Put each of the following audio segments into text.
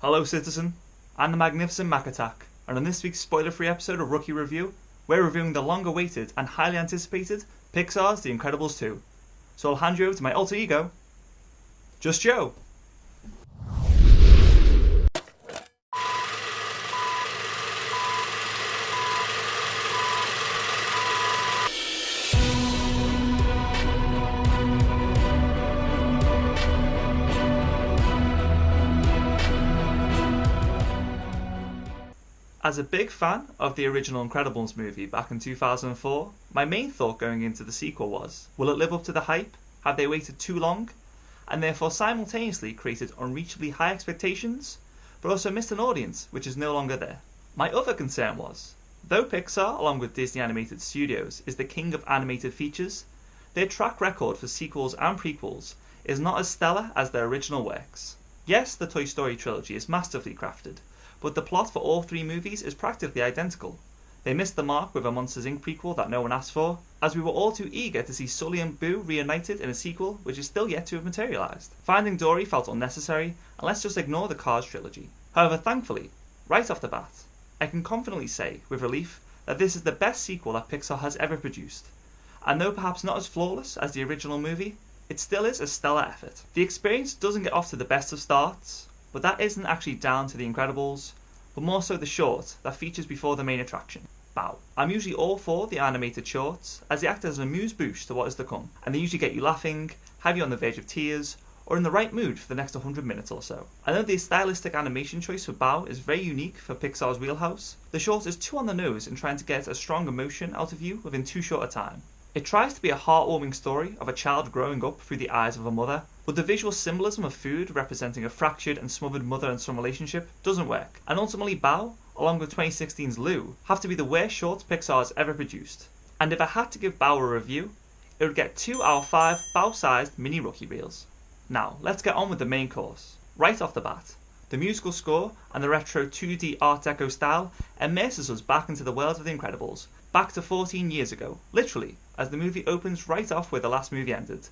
Hello citizen, I'm the magnificent Mac Attack, and on this week's spoiler-free episode of Rookie Review, we're reviewing the long-awaited and highly anticipated Pixar's The Incredibles 2. So I'll hand you over to my alter ego, Just Joe. As a big fan of the original Incredibles movie back in 2004, my main thought going into the sequel was, will it live up to the hype? Have they waited too long? And therefore simultaneously created unreachably high expectations, but also missed an audience which is no longer there. My other concern was, though Pixar, along with Disney Animated Studios, is the king of animated features, their track record for sequels and prequels is not as stellar as their original works. Yes, the Toy Story trilogy is masterfully crafted, but the plot for all three movies is practically identical. They missed the mark with a Monsters Inc. prequel that no one asked for, as we were all too eager to see Sully and Boo reunited in a sequel which is still yet to have materialised. Finding Dory felt unnecessary, and let's just ignore the Cars trilogy. However, thankfully, right off the bat, I can confidently say, with relief, that this is the best sequel that Pixar has ever produced. And though perhaps not as flawless as the original movie, it still is a stellar effort. The experience doesn't get off to the best of starts, but that isn't actually down to The Incredibles, but more so the short that features before the main attraction, Bao. I'm usually all for the animated shorts, as they act as an amuse-bouche to what is to come, and they usually get you laughing, have you on the verge of tears, or in the right mood for the next 100 minutes or so. I know the stylistic animation choice for Bao is very unique for Pixar's wheelhouse. The short is too on the nose in trying to get a strong emotion out of you within too short a time. It tries to be a heartwarming story of a child growing up through the eyes of a mother, but the visual symbolism of food representing a fractured and smothered mother and son relationship doesn't work, and ultimately Bao, along with 2016's Lou, have to be the worst shorts Pixar has ever produced. And if I had to give Bao a review, it would get 2 out of 5 Bao-sized mini rookie reels. Now, let's get on with the main course. Right off the bat, the musical score and the retro 2D Art Deco style immerses us back into the world of The Incredibles, back to 14 years ago, literally, as the movie opens right off where the last movie ended.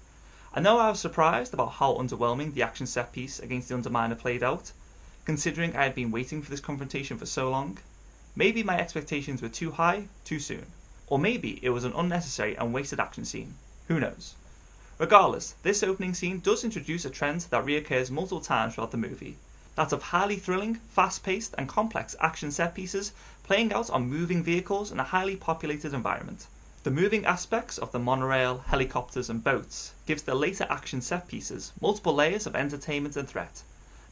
I know I was surprised about how underwhelming the action set piece against the Underminer played out, considering I had been waiting for this confrontation for so long. Maybe my expectations were too high, too soon. Or maybe it was an unnecessary and wasted action scene. Who knows? Regardless, this opening scene does introduce a trend that reoccurs multiple times throughout the movie. That of highly thrilling, fast-paced and complex action set pieces playing out on moving vehicles in a highly populated environment. The moving aspects of the monorail, helicopters and boats gives the later action set pieces multiple layers of entertainment and threat,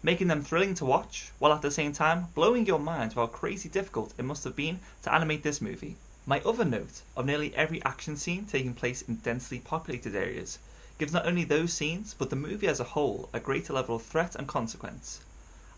making them thrilling to watch, while at the same time blowing your mind with how crazy difficult it must have been to animate this movie. My other note of nearly every action scene taking place in densely populated areas gives not only those scenes, but the movie as a whole a greater level of threat and consequence.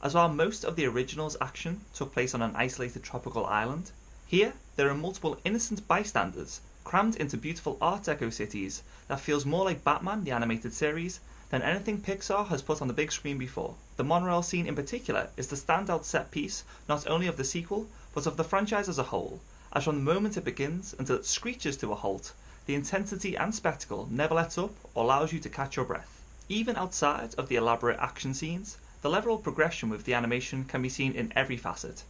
As while most of the original's action took place on an isolated tropical island, here there are multiple innocent bystanders crammed into beautiful Art Deco cities that feels more like Batman the Animated Series than anything Pixar has put on the big screen before. The monorail scene in particular is the standout set piece not only of the sequel, but of the franchise as a whole, as from the moment it begins until it screeches to a halt, the intensity and spectacle never lets up or allows you to catch your breath. Even outside of the elaborate action scenes, the level of progression with the animation can be seen in every facet,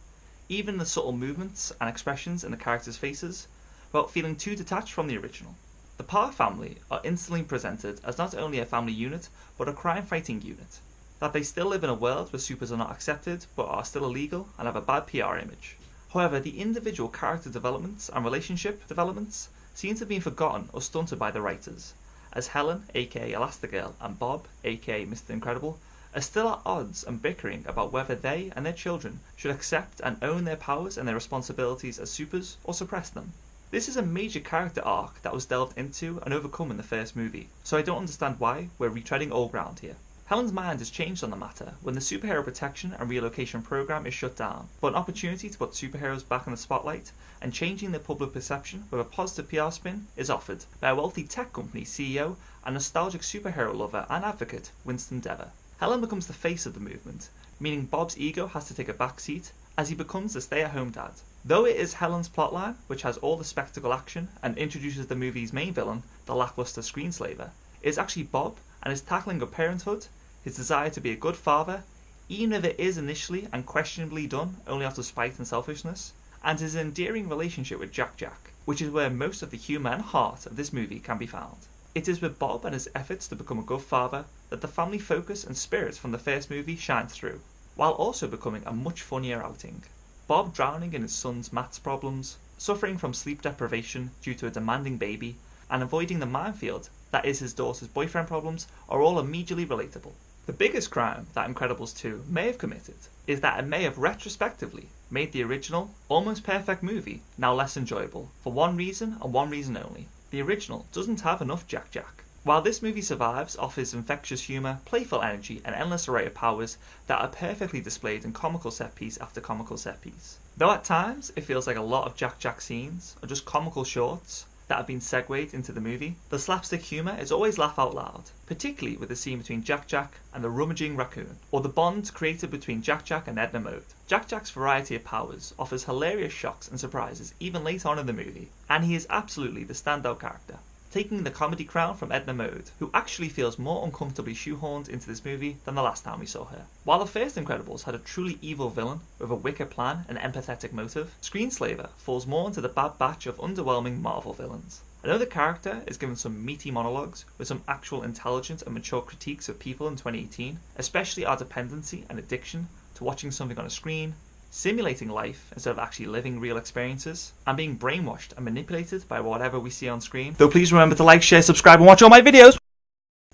even the subtle movements and expressions in the characters' faces, without feeling too detached from the original. The Parr family are instantly presented as not only a family unit, but a crime-fighting unit. That they still live in a world where supers are not accepted, but are still illegal and have a bad PR image. However, the individual character developments and relationship developments seem to have been forgotten or stunted by the writers, as Helen, aka Elastigirl, and Bob, aka Mr. Incredible, are still at odds and bickering about whether they and their children should accept and own their powers and their responsibilities as supers or suppress them. This is a major character arc that was delved into and overcome in the first movie, so I don't understand why we're retreading old ground here. Helen's mind has changed on the matter when the Superhero Protection and Relocation Program is shut down, but an opportunity to put superheroes back in the spotlight and changing their public perception with a positive PR spin is offered by a wealthy tech company CEO and nostalgic superhero lover and advocate, Winston Dever. Helen becomes the face of the movement, meaning Bob's ego has to take a back seat as he becomes the stay-at-home dad. Though it is Helen's plotline, which has all the spectacle action and introduces the movie's main villain, the lackluster screenslaver, it is actually Bob and his tackling of parenthood, his desire to be a good father, even if it is initially and questionably done only out of spite and selfishness, and his endearing relationship with Jack, which is where most of the humour and heart of this movie can be found. It is with Bob and his efforts to become a good father that the family focus and spirit from the first movie shines through, while also becoming a much funnier outing. Bob drowning in his son's maths problems, suffering from sleep deprivation due to a demanding baby, and avoiding the minefield that is his daughter's boyfriend problems are all immediately relatable. The biggest crime that Incredibles 2 may have committed is that it may have retrospectively made the original, almost perfect movie now less enjoyable, for one reason and one reason only. The original doesn't have enough Jack. While this movie survives off his infectious humour, playful energy and endless array of powers that are perfectly displayed in comical set piece after comical set piece. Though at times it feels like a lot of Jack scenes are just comical shorts that have been segued into the movie, the slapstick humour is always laugh out loud, particularly with the scene between Jack and the rummaging raccoon, or the bond created between Jack and Edna Mode. Jack's variety of powers offers hilarious shocks and surprises even late on in the movie, and he is absolutely the standout character, taking the comedy crown from Edna Mode, who actually feels more uncomfortably shoehorned into this movie than the last time we saw her. While the first Incredibles had a truly evil villain with a wicked plan and empathetic motive, Screenslaver falls more into the bad batch of underwhelming Marvel villains. Another character is given some meaty monologues with some actual intelligent and mature critiques of people in 2018, especially our dependency and addiction to watching something on a screen, simulating life instead of actually living real experiences, and being brainwashed and manipulated by whatever we see on screen. Though please remember to like, share, subscribe and watch all my videos!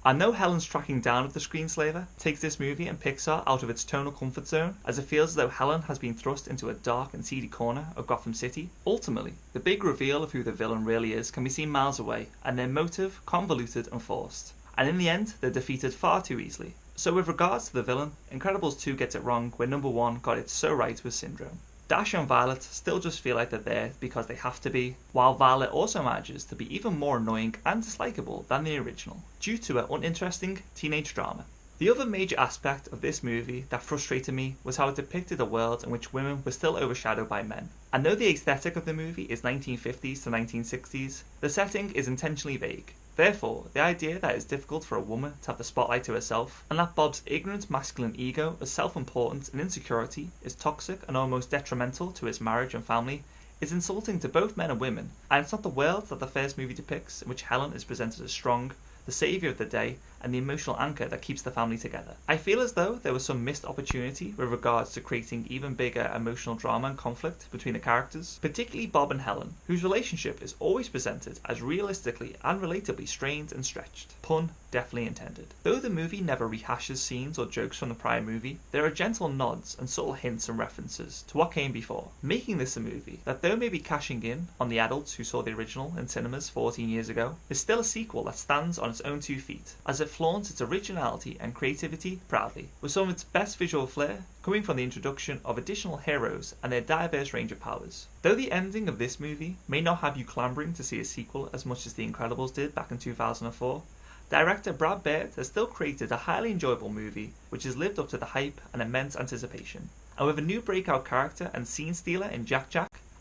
I know Helen's tracking down of the Screenslaver takes this movie and Pixar out of its tonal comfort zone, as it feels as though Helen has been thrust into a dark and seedy corner of Gotham City. Ultimately, the big reveal of who the villain really is can be seen miles away, and their motive convoluted and forced. And in the end, they're defeated far too easily. So with regards to the villain, Incredibles 2 gets it wrong where number 1 got it so right with Syndrome. Dash and Violet still just feel like they're there because they have to be, while Violet also manages to be even more annoying and dislikable than the original, due to her uninteresting teenage drama. The other major aspect of this movie that frustrated me was how it depicted a world in which women were still overshadowed by men. And though the aesthetic of the movie is 1950s to 1960s, the setting is intentionally vague. Therefore, the idea that it's difficult for a woman to have the spotlight to herself, and that Bob's ignorant masculine ego of self-importance and insecurity is toxic and almost detrimental to his marriage and family, is insulting to both men and women, and it's not the world that the first movie depicts, in which Helen is presented as strong, the saviour of the day, and the emotional anchor that keeps the family together. I feel as though there was some missed opportunity with regards to creating even bigger emotional drama and conflict between the characters, particularly Bob and Helen, whose relationship is always presented as realistically and relatably strained and stretched. Pun definitely intended. Though the movie never rehashes scenes or jokes from the prior movie, there are gentle nods and subtle hints and references to what came before, making this a movie that, though maybe cashing in on the adults who saw the original in cinemas 14 years ago, is still a sequel that stands on its own 2 feet, as it flaunts its originality and creativity proudly, with some of its best visual flair coming from the introduction of additional heroes and their diverse range of powers. Though the ending of this movie may not have you clambering to see a sequel as much as The Incredibles did back in 2004, director Brad Bird has still created a highly enjoyable movie which has lived up to the hype and immense anticipation, and with a new breakout character and scene stealer in Jack,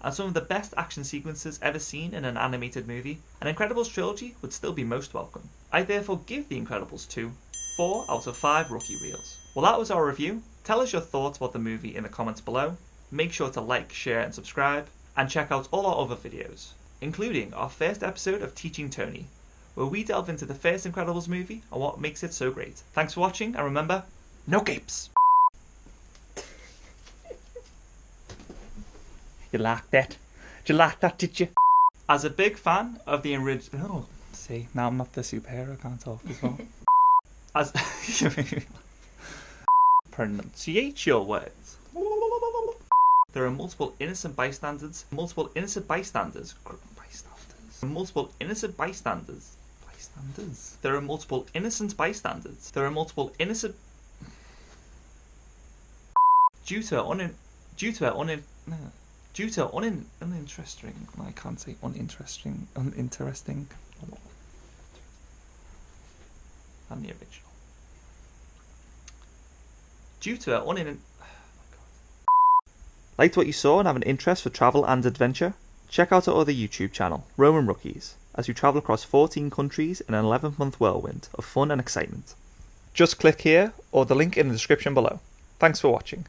and some of the best action sequences ever seen in an animated movie, an Incredibles trilogy would still be most welcome. I therefore give The Incredibles 2 4 out of 5 rookie reels. Well, that was our review. Tell us your thoughts about the movie in the comments below. Make sure to like, share and subscribe, and check out all our other videos, including our first episode of Teaching Tony, where we delve into the first Incredibles movie and what makes it so great. Thanks for watching, and remember, no gapes! You liked that? Did you like that, did you? As a big fan of the original... Oh, see, now I'm not the superhero, I can't talk as well. As... Pronunciate your words. There are multiple innocent bystanders. Multiple innocent bystanders. Multiple innocent bystanders. There are multiple innocent bystanders. There are multiple innocent... Due to uninteresting, I can't say uninteresting, than the original. Due to Liked what you saw and have an interest for travel and adventure? Check out our other YouTube channel, Roamin Rookies, as we travel across 14 countries in an 11-month whirlwind of fun and excitement. Just click here or the link in the description below. Thanks for watching.